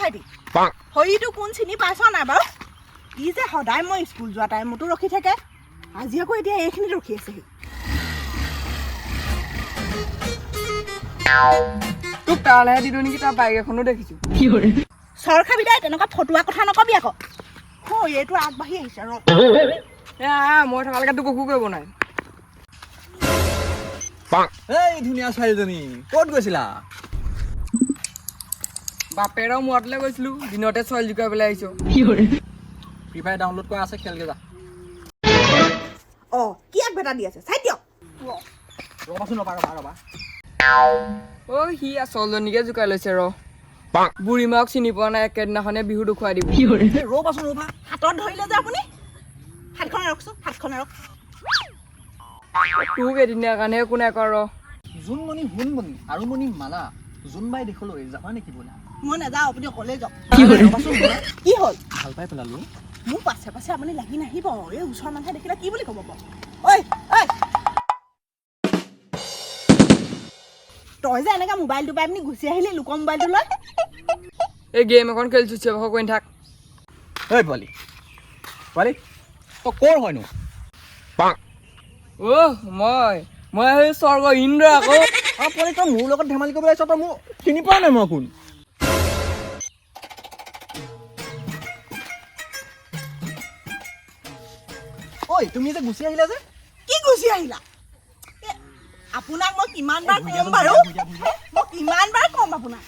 ভাইটি হইটো কোন চিনি পাইছ নাই বাৰু ই যে সদায় মই স্কুল যোৱা টাইমতো ৰখি থাকে আজি আকৌ এতিয়া এইখিনি ৰখি আছে তোক তালেহে দিলো নেকি তাৰ বাইক এখনো দেখিছো চৰখা বিদায় তেনেকুৱা ফটোৱা কথা নকবি আকৌ এইটো আগবাঢ়ি আহিছে ৰ মই থকালৈকে তোক একো কৰিব নাই এই ধুনীয়া ছোৱালীজনী ক'ত গৈছিলা বাপেৰৰ মূৰতলৈ গৈছিলো দিনতে ছোৱালী জোকাই পেলাই আহিছো ফ্ৰী ফায়াৰ ডাউনলোড কৰা আছে খেলগে যা কি আগবেটা দি আছে চাই দিয়ক ৰবাচোন ৰবা সি আচলজনীকে জোকাই লৈছে ৰ বুঢ়ী মাক চিনি পোৱা নাই একেদিনাখনে বিহু দেখুৱাই দিব ৰবাচোন ৰবা হাতত ধৰিলে যে আপুনি হাতখনে ৰখচোন হাতখনে ৰখ তোক এদিনীয়া কাৰণে একো নাই কৰ জোনমণি হুনমণি আৰু মণি মালা জোনবাই দেশলৈ যাবা নেকি বোলা মই নাযাওঁ আপুনি অকলে যাওক ৰবাচোন ৰবা কি হ'ল ভাল পাই পেলালো মোক পাছে পাছে আপুনি লাগি নাহিব এই ওচৰৰ মানুহে দেখিলে কি বুলি ক'ব ঐ তই যে এনেকৈ মোবাইলটো পাই আপুনি গুচি আহিলি লোকৰ মোবাইলটো লৈ এই গেম এখন খেলিছো চিঞৰ বাখৰ কৰি থাক ঐ পোৱালি পোৱালি তই ক'ৰ হয়নো মই সেই স্বৰ্গ ইন্দ্ৰ আকৌ পোৱালি তই মোৰ লগত ধেমালি কৰিবলৈ আহিছ তই মোক চিনি পোৱা নাই মই কোন ঐ তুমি যে গুচি আহিলা যে কি গুচি আহিলা আপোনাক মই কিমান বাৰ ক'ম বাৰু মই কিমান বাৰ ক'ম আপোনাক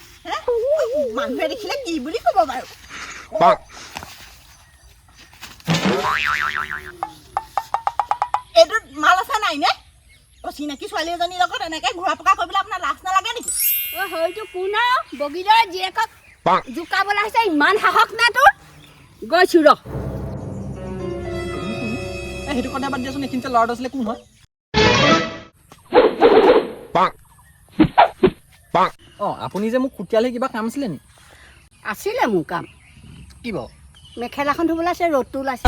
মানুহে দেখিলে কি বুলি ক'ব বাৰু এইটোত মাল আছে নাই নে চিনাকি ছোৱালী এজনীৰ লগত এনেকে ঘূৰা পকা কৰিবলৈ আপোনাৰ লাজ নালাগে নেকি হয়তো কোন বগীদৰে জীয়েকক জোকাবলৈ আহিছে ইমান সাহস নাই তোৰ গৈছো ৰ সেইটো কথা বাদ দিয়াচোন এইখিনিতে ল'ৰাটো আছিলে কোন হয় আপুনি যে মোক কুটিয়ালে কিবা কাম আছিলে নি আছিলে মোৰ কাম কি বাৰু মেখেলাখন ধুবলৈ আছে ৰ'দটো ওলাইছে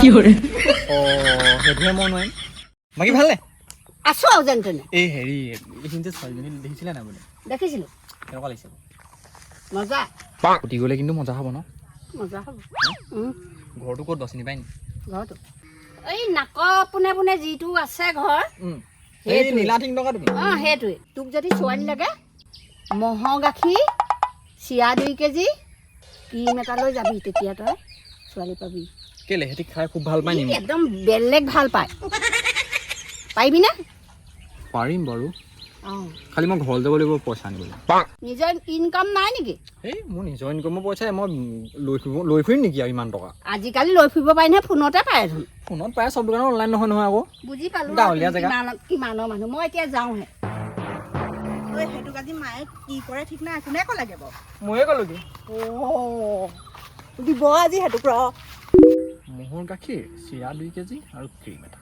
সেইটোহে মই নোৱাৰিম বাকী ভালনে আছো আৰু যেন তেনে এই হেৰি এইখিনিতে ছোৱালীজনী দেখিছিলে নাই বোলে দেখিছিলো কেনেকুৱা লাগিছে মজা উঠি গ'লে কিন্তু মজা হ'ব ন মজা হ'ব ঘৰটো ক'ত চিনি পাই নি ঘৰটো এই নাকৰ পোনে পোনে যিটো আছে ঘৰ এই নীলা টিং টকা তুমি সেইটোৱে তোক যদি ছোৱালী লাগে ম'হৰ গাখীৰ চিৰা 2 কেজি ক্ৰীম এটা লৈ যাবি তেতিয়া তই ছোৱালী পাবি কেলে সিহঁতি খাই খুব ভাল পায় নি একদম বেলেগ ভাল পায় পাৰিবিনে পাৰিম বাৰু অঁ খালি মই ঘৰলৈ যাব লাগিব পইচা আনিবলৈ নিজৰ ইনকাম নাই নেকি এই মোৰ নিজৰ ইনকামৰ পইচাই মই লৈ ফুৰিম নেকি আৰু ইমান টকা আজিকালি লৈ ফুৰিব পাৰি নহয় ফোনতে পায় দেখোন ফোনত পায় চব দোকানত অনলাইন নহয় নহয় আকৌ বুজি পালোঁ গাঁৱলীয়া জেগা কিমানৰ মানুহ মই এতিয়া যাওঁহে সেইটোক আজি মায়ে কি কৰে ঠিক নাই কোনে ক'লাগে বাৰু ময়ে ক'লোগে দিব আজি সেইটোক ৰ ম'হৰ গাখীৰ চিৰা 2 কেজি আৰু ক্ৰীম এটা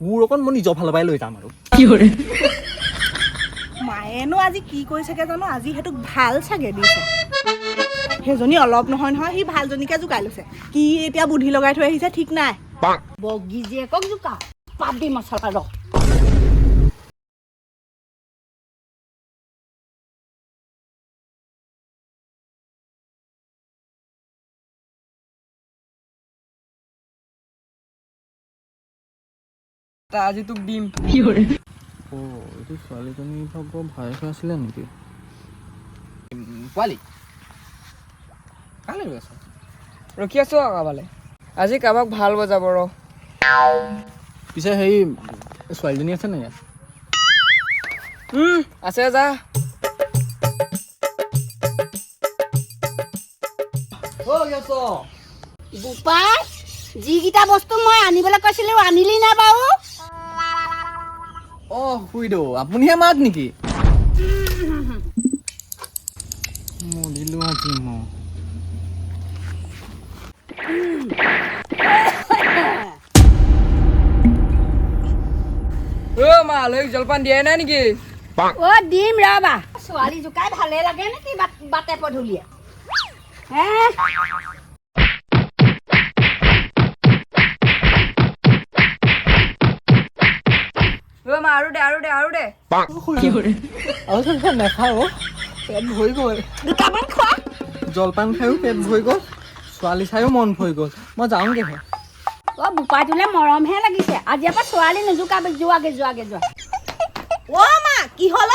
মোৰ অকণ মই নিজৰ ফালৰ পৰাই লৈ যাম আৰু মায়েনো আজি কি কৰিছেগে জানো আজি সেইটোক ভাল চাগে দিছে সেইজনী অলপ নহয় সি ভালজনীকে জোকাই লৈছে কি এতিয়া বুদ্ধি লগাই থৈ আহিছে ঠিক নাই বগী জীয়েকক জোকা পাত দি মছলা ৰ আজি তোক দিম এইটো ছোৱালীজনী ভাগৰ ভায়েক আছিলে নেকি পোৱালি কালৈ গৈ আছ ৰখি আছো আৰু কাৰোবালৈ আজি কাৰোবাক ভাল বজাব ৰ পিছে হেৰি ছোৱালীজনী আছে নে ইয়াত আছে যা বোপাই যিকেইটা বস্তু মই আনিবলৈ কৈছিলোঁ আনিলি নাই বাৰু খুৰীদেউ আপুনিহে মাক নেকি মৰিলো আজি মই মা আলহীক জলপান দিয়াই নাই নেকি দিম ৰবা ছোৱালী জোকাই ভালে লাগে নেকি বাটে পদূলিয়ে মা আৰু দে নেখাওঁ পেট ভৰি গ'ল দুটামান খোৱা জলপান খায়ো পেট ভৰি গ'ল ছোৱালী চায়ো মন ভৰি গ'ল মই যাওঁগৈহে অ' বোপাইটোলৈ মৰমহে লাগিছে আজিৰ পৰা ছোৱালী নোজোকাবি যোৱাগে যোৱা অ' মা কি হ'ল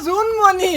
জোনমণি